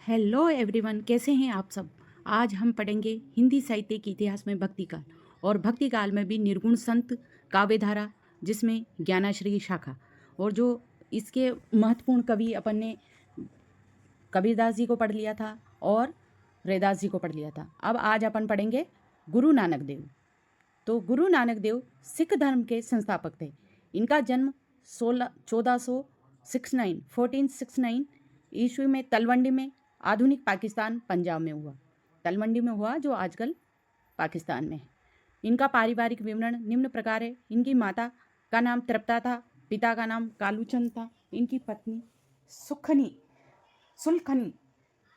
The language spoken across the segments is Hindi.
हेलो एवरीवन, कैसे हैं आप सब। आज हम पढ़ेंगे हिंदी साहित्य के इतिहास में भक्तिकाल और भक्तिकाल में भी निर्गुण संत काव्यधारा, जिसमें ज्ञानाश्री शाखा। और जो इसके महत्वपूर्ण कवि अपन ने कबीरदास जी को पढ़ लिया था और रैदास जी को पढ़ लिया था। अब आज अपन पढ़ेंगे गुरु नानक देव। तो गुरु नानक देव सिख धर्म के संस्थापक थे। इनका जन्म 1469 ईस्वी में तलवंडी में, आधुनिक पाकिस्तान पंजाब में हुआ। तलवंडी में हुआ, जो आजकल पाकिस्तान में है। इनका पारिवारिक विवरण निम्न प्रकार है। इनकी माता का नाम तृप्ता था, पिता का नाम कालूचंद था, इनकी पत्नी सुलखनी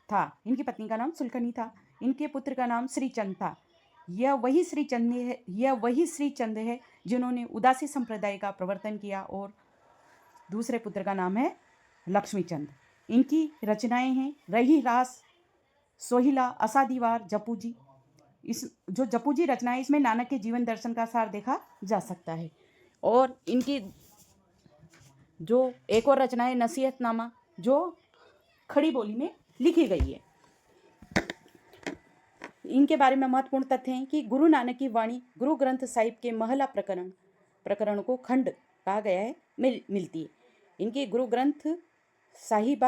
था। इनकी पत्नी का नाम सुलखनी था। इनके पुत्र का नाम श्रीचंद था। यह वही श्रीचंद है जिन्होंने उदासी संप्रदाय का प्रवर्तन किया। और दूसरे पुत्र का नाम है लक्ष्मीचंद। इनकी रचनाएं हैं रही रास, सोहिला, असादीवार, जपूजी। इस जो जपूजी रचना है, इसमें नानक के जीवन दर्शन का सार देखा जा सकता है। और इनकी जो एक और रचना है नसीहतनामा, जो खड़ी बोली में लिखी गई है। इनके बारे में महत्वपूर्ण तथ्य हैं कि गुरु नानक की वाणी गुरु ग्रंथ साहिब के महला प्रकरण को खंड कहा गया है मिलती है। इनकी गुरु ग्रंथ साहिब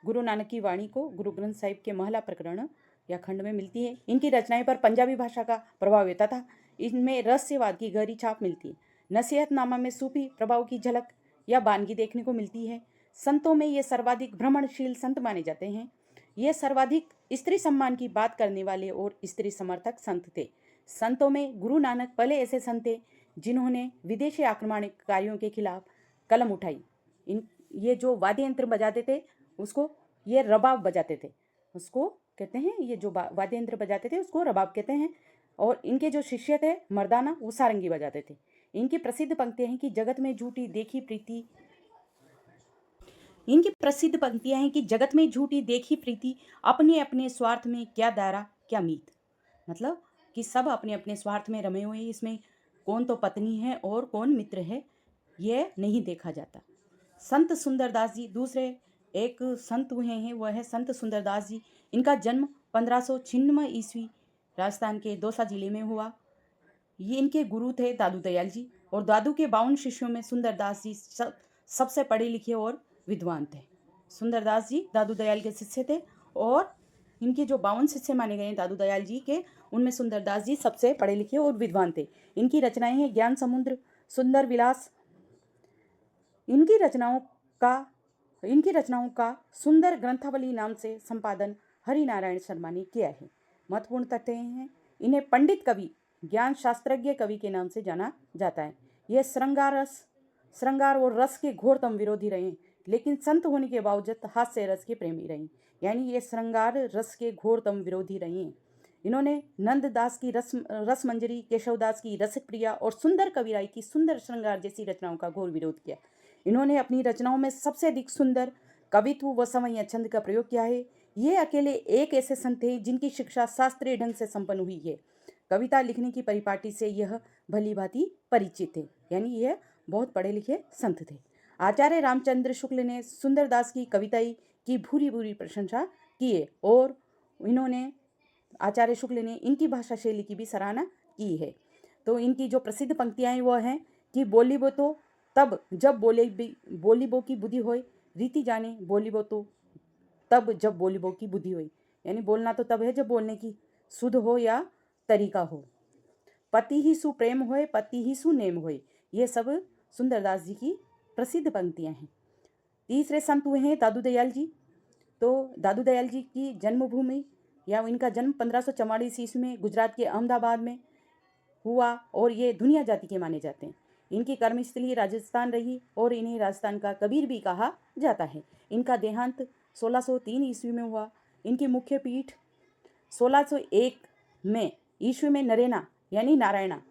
गुरु नानक की वाणी को गुरु ग्रंथ साहिब के महला प्रकरण या खंड में मिलती है। इनकी रचनाएं पर पंजाबी भाषा का प्रभाव होता था। इनमें रहस्यवाद की गहरी छाप मिलती है। नसीहतनामा में सूफी प्रभाव की झलक या बानगी देखने को मिलती है। संतों में ये सर्वाधिक भ्रमणशील संत माने जाते हैं। ये सर्वाधिक स्त्री सम्मान की बात करने वाले और स्त्री समर्थक संत थे। संतों में गुरु नानक पहले ऐसे संत थे जिन्होंने विदेशी आक्रमणकारियों के खिलाफ कलम उठाई। ये जो वाद्य यंत्र बजाते थे उसको ये रबाब बजाते थे, उसको कहते हैं, ये जो वाद्य यंत्र बजाते थे उसको रबाब कहते हैं। और इनके जो शिष्य थे मर्दाना, वो सारंगी बजाते थे। इनकी प्रसिद्ध पंक्तियां हैं कि जगत में झूठी देखी प्रीति, अपने अपने स्वार्थ में क्या दायरा क्या मीत। मतलब कि सब अपने अपने स्वार्थ में रमे हुए हैं। इसमें कौन तो पत्नी है और कौन मित्र है, ये नहीं देखा जाता। संत सुंदरदास जी दूसरे एक संत हुए हैं, वह है संत सुंदरदास जी। इनका जन्म 1596 ईस्वी राजस्थान के दौसा जिले में हुआ। ये इनके गुरु थे दादू दयाल जी। और दादू के 52 शिष्यों में सुंदरदास जी सबसे पढ़े लिखे और विद्वान थे। सुंदरदास जी दादू दयाल के शिष्य थे और इनके जो 52 शिष्य माने गए हैं दादू दयाल जी के, उनमें सुंदरदास जी सबसे पढ़े लिखे और विद्वान थे। इनकी रचनाएं हैं ज्ञान समुद्र, सुंदर विलास। इनकी रचनाओं का सुंदर ग्रंथावली नाम से संपादन हरिनारायण शर्मा ने किया है। महत्वपूर्ण तथ्य हैं, इन्हें पंडित कवि, ज्ञान शास्त्रज्ञ कवि के नाम से जाना जाता है। यह श्रृंगार और रस के घोरतम विरोधी रहे, लेकिन संत होने के बावजूद हास्य रस के प्रेमी रहे। यानी ये श्रृंगार रस के घोरतम विरोधी रहे। इन्होंने नंददास की रस मंजरी, केशवदास की रसिक प्रिया और सुंदर कविराय की सुंदर श्रृंगार जैसी रचनाओं का घोर विरोध किया। इन्होंने अपनी रचनाओं में सबसे अधिक सुंदर कवित्व व समय छंद का प्रयोग किया है। ये अकेले एक ऐसे संत थे जिनकी शिक्षा शास्त्रीय ढंग से संपन्न हुई है। कविता लिखने की परिपाटी से यह भली भांति परिचित थे। यानी यह बहुत पढ़े लिखे संत थे। आचार्य रामचंद्र शुक्ल ने सुंदरदास की कविताई की भूरी भूरी प्रशंसा की है और आचार्य शुक्ल ने इनकी भाषा शैली की भी सराहना की है। तो इनकी जो प्रसिद्ध पंक्तियां हैं वो हैं कि बोलीबो तो तब जब बोलीबो की बुद्धि होए, रीति जाने बोलीबो तो तब जब बोलीबो की बुद्धि होए। यानी बोलना तो तब है जब बोलने की शुद्ध हो या तरीका हो। पति ही सु प्रेम होए, पति ही सु नेम होए। ये सब सुंदरदास जी की प्रसिद्ध पंक्तियां हैं। तीसरे संत हुए हैं दादू दयाल जी। तो दादू दयाल जी की जन्मभूमि या इनका जन्म 1544 ईस्वी में गुजरात के अहमदाबाद में हुआ और ये दुनिया जाति के माने जाते हैं। इनकी कर्मस्थली राजस्थान रही और इन्हें राजस्थान का कबीर भी कहा जाता है। इनका देहांत 1603 ईस्वी में हुआ। इनकी मुख्य पीठ 1601 में ईस्वी में नरेना यानी नारायणा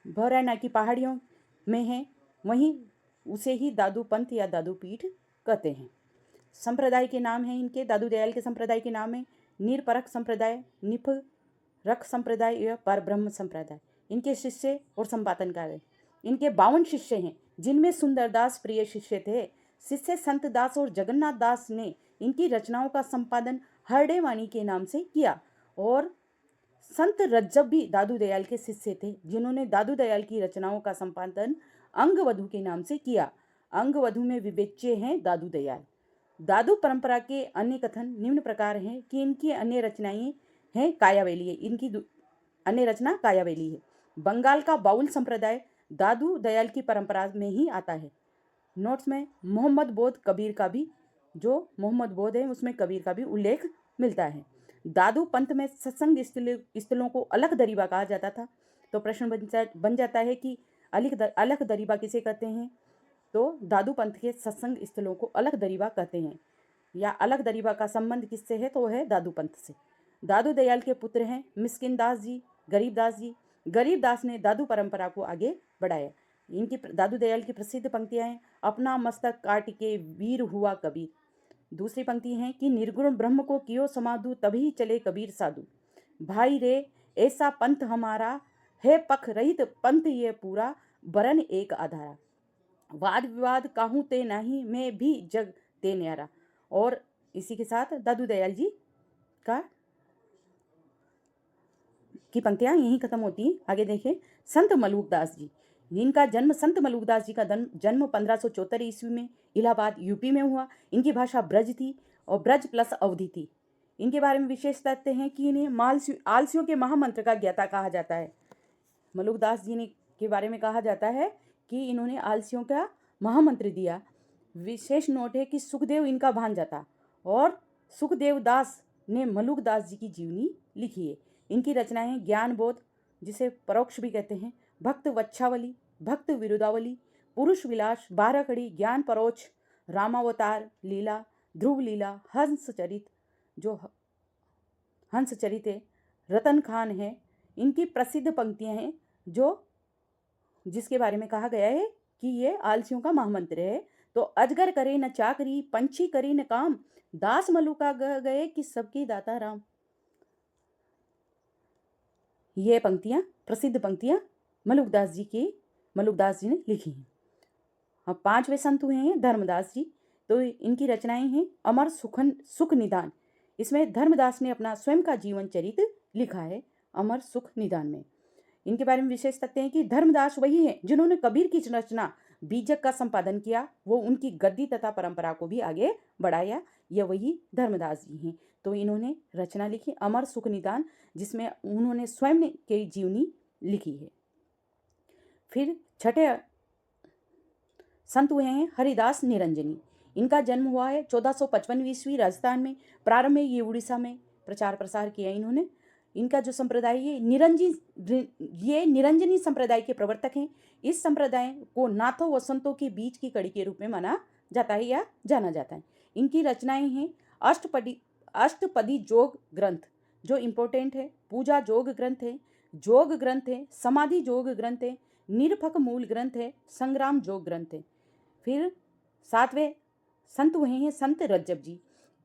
भरैना की पहाड़ियों में है। वहीं उसे ही दादू पंथ या दादू पीठ कहते हैं। संप्रदाय के नाम हैं इनके, दादू दयाल के संप्रदाय के नाम है निरपरख संप्रदाय, निफरख संप्रदाय या परब्रह्म संप्रदाय। इनके शिष्य और संपादनकार हैं। इनके 52 शिष्य हैं जिनमें सुंदरदास प्रिय शिष्य थे। शिष्य संत दास और जगन्नाथ दास ने इनकी रचनाओं का संपादन हरडे वाणी के नाम से किया। और संत रज्जब भी दादू दयाल के शिष्य थे, जिन्होंने दादू दयाल की रचनाओं का संपादन अंगवधु के नाम से किया। अंगवधु में विवेच्य हैं दादू दयाल। दादू परंपरा के अन्य कथन निम्न प्रकार हैं कि इनकी अन्य रचनाएं हैं कायावेली है, अन्य रचना कायावेली है। बंगाल का बाउल संप्रदाय दादू दयाल की परंपरा में ही आता है। नोट्स में मोहम्मद बोध कबीर का भी, जो मोहम्मद बोध है उसमें कबीर का भी उल्लेख मिलता है। दादू पंथ में सत्संग स्थलों को अलग दरीबा कहा जाता था। तो प्रश्न बन जाता है कि अलग दरीबा किसे कहते हैं? तो दादू पंथ के सत्संग स्थलों को अलग दरीबा कहते हैं, या अलग दरीबा का संबंध किससे है? तो है दादू पंथ से। दादू दयाल के पुत्र हैं मिस्किन दास जी, गरीब दास जी। गरीब दास ने दादू परंपरा को आगे बढ़ाया। इनकी दादू दयाल की प्रसिद्ध पंक्तियां हैं, अपना मस्तक काट के वीर हुआ कबीर। दूसरी पंक्ति है कि निर्गुण ब्रह्म को कियो समाधु तभी चले कबीर साधु। भाई रे ऐसा पंथ हमारा है पख रहित पंथ ये पूरा बरन एक आधारा। वाद विवाद काहू ते नहीं मैं भी जग ते न्यारा। और इसी के साथ दादू दयाल जी की पंक्तियां यहीं खत्म होती हैं। आगे देखिए संत मलूकदास जी। इनका जन्म संत मलूकदास जी का जन्म 1574 ईस्वी में इलाहाबाद यूपी में हुआ। इनकी भाषा ब्रज थी और ब्रज प्लस अवधी थी। इनके बारे में विशेष तथ्य हैं कि इन्हें आलसियों के महामंत्र का ज्ञाता कहा जाता है। मलूकदास जी ने के बारे में कहा जाता है कि इन्होंने आलसियों का महामंत्र दिया। विशेष नोट है कि सुखदेव इनका भांजा था और सुखदेव दास ने मलूकदास जी की जीवनी लिखी है। इनकी रचनाएं ज्ञान बोध, जिसे परोक्ष भी कहते हैं, भक्त वच्छावली, भक्त विरुदावली, पुरुष विलास, 12 कड़ी, ज्ञान परोक्ष, रामावतार लीला, ध्रुव लीला, हंस चरित, जो हंस चरित है, रतन खान है। इनकी प्रसिद्ध पंक्तियां हैं जिसके बारे में कहा गया है कि ये आलसियों का महामंत्र है। तो अजगर करे न चाकरी, पंछी करे न काम, दास मलुका गए कि सबकी दाता राम। ये पंक्तियां प्रसिद्ध पंक्तियां मलुकदास जी ने लिखी हैं। अब 5वें संत हुए हैं धर्मदास जी। तो इनकी रचनाएं हैं अमर सुख निदान। इसमें धर्मदास ने अपना स्वयं का जीवन चरित्र लिखा है अमर सुख निदान में। इनके बारे में विशेष तथ्य हैं कि धर्मदास वही हैं जिन्होंने कबीर की रचना बीजक का संपादन किया, वो उनकी गद्दी तथा परंपरा को भी आगे बढ़ाया। ये वही धर्मदास जी हैं। तो इन्होंने रचना लिखी अमर सुख निदान, जिसमें उन्होंने स्वयं की जीवनी लिखी है। फिर छठे संत हुए हैं हरिदास निरंजनी। इनका जन्म हुआ है 1455 ईस्वी राजस्थान में। प्रारंभ में ये उड़ीसा में प्रचार प्रसार किया इन्होंने। इनका जो संप्रदाय है ये निरंजनी संप्रदाय के प्रवर्तक हैं। इस संप्रदाय को नाथों व संतों के बीच की कड़ी के रूप में माना जाता है या जाना जाता है। इनकी रचनाएं हैं अष्टपदी जोग ग्रंथ, जो इम्पोर्टेंट है, पूजा जोग ग्रंथ है, जोग ग्रंथ है, समाधि जोग ग्रंथ है, निरपक मूल ग्रंथ है, संग्राम जोग ग्रंथ है। फिर 7वें संत हुए हैं संत रज्जब जी।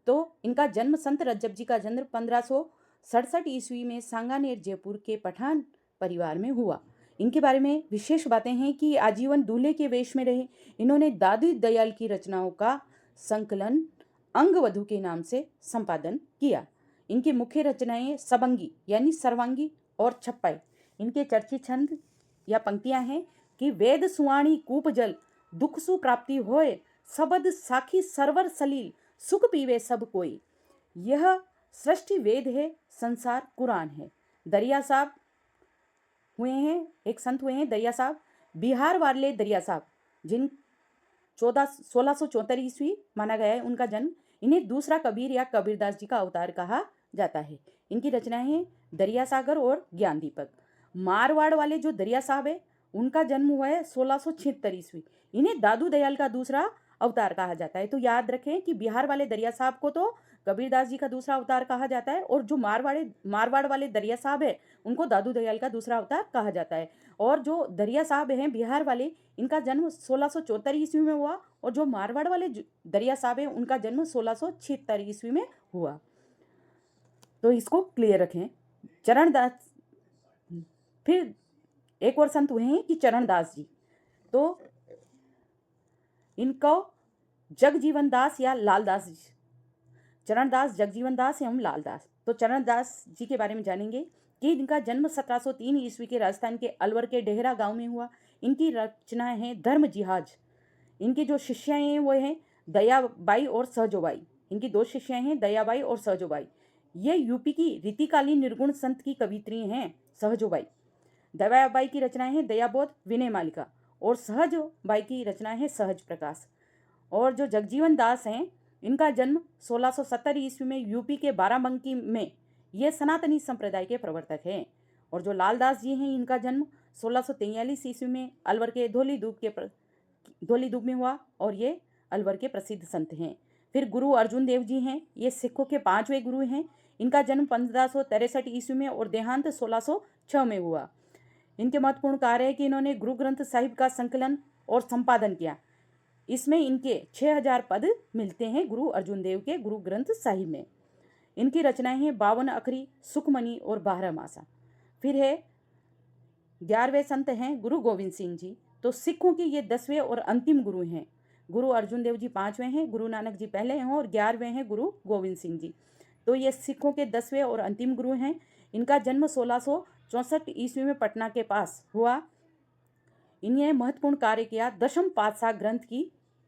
तो इनका जन्म संत रज्जब जी का जन्म 1567 ईस्वी में सांगानेर जयपुर के पठान परिवार में हुआ। इनके बारे में विशेष बातें हैं कि आजीवन दूल्हे के वेश में रहे। इन्होंने दादू दयाल की रचनाओं का संकलन अंगवधु के नाम से संपादन किया। इनकी मुख्य रचनाएं सबंगी यानी सर्वांगी और छप्पाई। इनके चर्चित छंद या पंक्तियां हैं कि वेद सुवाणी कूप जल, दुख सु प्राप्ति होए, सबद साखी सरवर सलील, सुख पीवे सब कोई। यह सृष्टि वेद है, संसार कुरान है। दरिया साहब हुए हैं, एक संत हुए हैं दरिया साहब, बिहार वाले दरिया साहब, जिन 1674 ईस्वी माना गया है उनका जन्म। इन्हें दूसरा कबीर या कबीरदास जी का अवतार कहा जाता है। इनकी रचनाएं हैं दरिया सागर और ज्ञान दीपक। मारवाड़ वाले जो दरिया साहब है उनका जन्म हुआ है 1676 ईस्वी। इन्हें दादू दयाल का दूसरा अवतार कहा जाता है। तो याद रखें कि बिहार वाले दरिया साहब को तो कबीरदास जी का दूसरा अवतार कहा जाता है, और जो मारवाड़ वाले दरिया साहब है उनको दादू दयाल का दूसरा अवतार कहा जाता है। और जो दरिया साहब हैं बिहार वाले, इनका जन्म 1674 ईस्वी में हुआ, और जो मारवाड़ वाले दरिया साहब हैं उनका जन्म 1676 ईस्वी में हुआ। तो इसको क्लियर रखें। चरणदास, फिर एक और संत हुए हैं कि चरणदास जी। तो इनको जगजीवन दास या लालदास, चरण दास, जगजीवन दास एवं लालदास। तो चरण दास जी के बारे में जानेंगे कि इनका जन्म 1703 ईस्वी के राजस्थान के अलवर के डेहरा गांव में हुआ। इनकी रचनाएं हैं धर्म जिहाज। इनकी जो शिष्याएं हैं वो हैं दयाबाई और सहजोबाई। इनकी दो शिष्याएं हैं दयाबाई और सहजोबाई। ये यूपी की रीतिकालीन निर्गुण संत की कवित्री हैं सहजोबाई। दयाबाई की रचनाएं हैं दयाबोध, विनय मालिका, और सहजोबाई की रचनाएं हैं सहज प्रकाश। और जो जगजीवन दास हैं इनका जन्म 1670 ईस्वी में यूपी के बाराबंकी में, ये सनातनी संप्रदाय के प्रवर्तक हैं। और जो लालदास जी हैं इनका जन्म 1643 ईस्वी में अलवर के धौलीदूब में हुआ और ये अलवर के प्रसिद्ध संत हैं। फिर गुरु अर्जुन देव जी हैं, ये सिखों के 5वें गुरु हैं। इनका जन्म 1563 ईस्वी में और देहांत 1606 में हुआ। इनके महत्वपूर्ण कार्य है कि इन्होंने गुरु ग्रंथ साहिब का संकलन और संपादन किया। इसमें इनके 6000 पद मिलते हैं गुरु अर्जुन देव के गुरु ग्रंथ साहिब में। इनकी रचनाएं हैं 52 अखरी, सुखमणि और 12 मासा। फिर है 11वें संत हैं गुरु गोविंद सिंह जी। तो सिखों के ये 10वें और अंतिम गुरु हैं। गुरु अर्जुन देव जी 5वें हैं, गुरु नानक जी पहले हैं और 11वें हैं गुरु गोविंद सिंह जी। तो ये सिखों के 10वें और अंतिम गुरु हैं। इनका जन्म 1664 ईस्वी में पटना के पास हुआ। इन्हें महत्वपूर्ण कार्य किया, दशम पातशाह ग्रंथ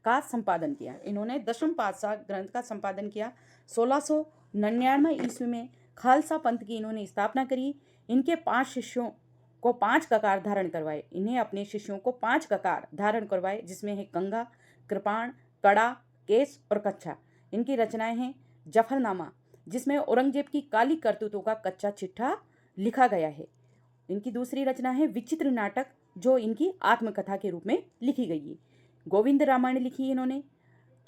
का संपादन किया। इन्होंने दशम पातशाह ग्रंथ का संपादन किया। 1699 ईस्वी में खालसा पंथ की इन्होंने स्थापना करी। इनके 5 शिष्यों को 5 ककार धारण करवाए। इन्हें अपने शिष्यों को 5 ककार धारण करवाए, जिसमें है गंगा, कृपाण, कड़ा, केस और कच्छा। इनकी रचनाएं हैं जफरनामा, जिसमें औरंगजेब की काली करतूतों का कच्चा चिट्ठा लिखा गया है। इनकी दूसरी रचना है विचित्र नाटक, जो इनकी आत्मकथा के रूप में लिखी गई है। गोविंद रामायण लिखी है इन्होंने।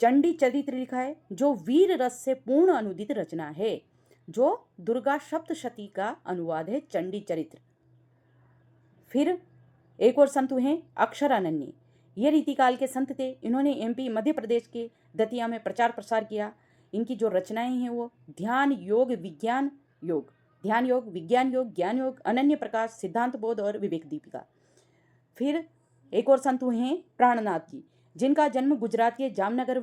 चंडी चरित्र लिखा है, जो वीर रस से पूर्ण अनुदित रचना है, जो दुर्गा सप्तशती का अनुवाद है चंडी चरित्र। फिर एक और संत हैं अक्षरानन्य। ये रीतिकाल के संत थे। इन्होंने एमपी मध्य प्रदेश के दतिया में प्रचार प्रसार किया। इनकी जो रचनाएं हैं वो ध्यान योग, विज्ञान योग, ध्यान योग, विज्ञान योग, ज्ञान योग, अनन्य प्रकाश, सिद्धांत बोध और विवेक दीपिका। फिर एक और संत हैं प्राणनाथ जी, जिनका जन्म गुजरात के जामनगर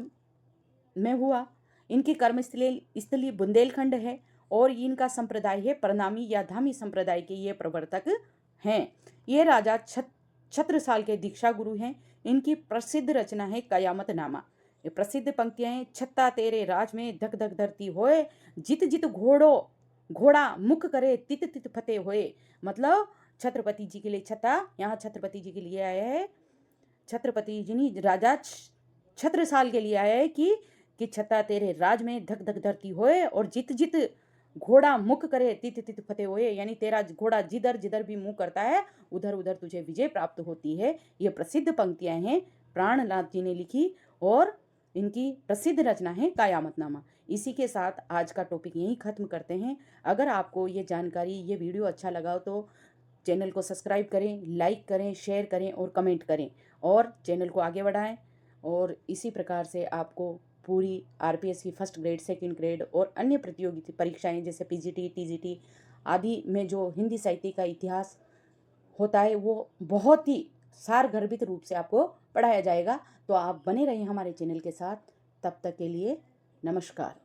में हुआ। इनकी कर्मस्थली बुंदेलखंड है और इनका संप्रदाय है प्रणामी या धामी संप्रदाय के ये प्रवर्तक हैं। ये राजा छत्रसाल के दीक्षा गुरु हैं। इनकी प्रसिद्ध रचना है कयामत नामा। ये प्रसिद्ध पंक्तियां हैं, छत्ता तेरे राज में धक धक धरती होए, जित जित घोड़ा मुख करे, तित तित फतेह होए। मतलब छत्रपति जी के लिए छत्ता, यहाँ छत्रपति जी के लिए आया है, छत्रपति जी ने राजा छत्रसाल के लिए आया है कि छत्ता तेरे राज में धक धक धरती होए और जित जित घोड़ा मुख करे, तित तित फतेह होए। यानी तेरा घोड़ा जिधर जिधर भी मुंह करता है उधर उधर तुझे विजय प्राप्त होती है। ये प्रसिद्ध पंक्तियां हैं, प्राणनाथ जी ने लिखी और इनकी प्रसिद्ध रचना है कयामतनामा। इसी के साथ आज का टॉपिक यहीं ख़त्म करते हैं। अगर आपको ये जानकारी, ये वीडियो अच्छा लगा हो तो चैनल को सब्सक्राइब करें, लाइक करें, शेयर करें और कमेंट करें और चैनल को आगे बढ़ाएं। और इसी प्रकार से आपको पूरी आरपीएस की फर्स्ट ग्रेड, सेकंड ग्रेड और अन्य प्रतियोगी परीक्षाएं जैसे पीजीटी, टीजीटी आदि में जो हिंदी साहित्य का इतिहास होता है वो बहुत ही सारगर्भित रूप से आपको पढ़ाया जाएगा। तो आप बने रहें हमारे चैनल के साथ। तब तक के लिए नमस्कार।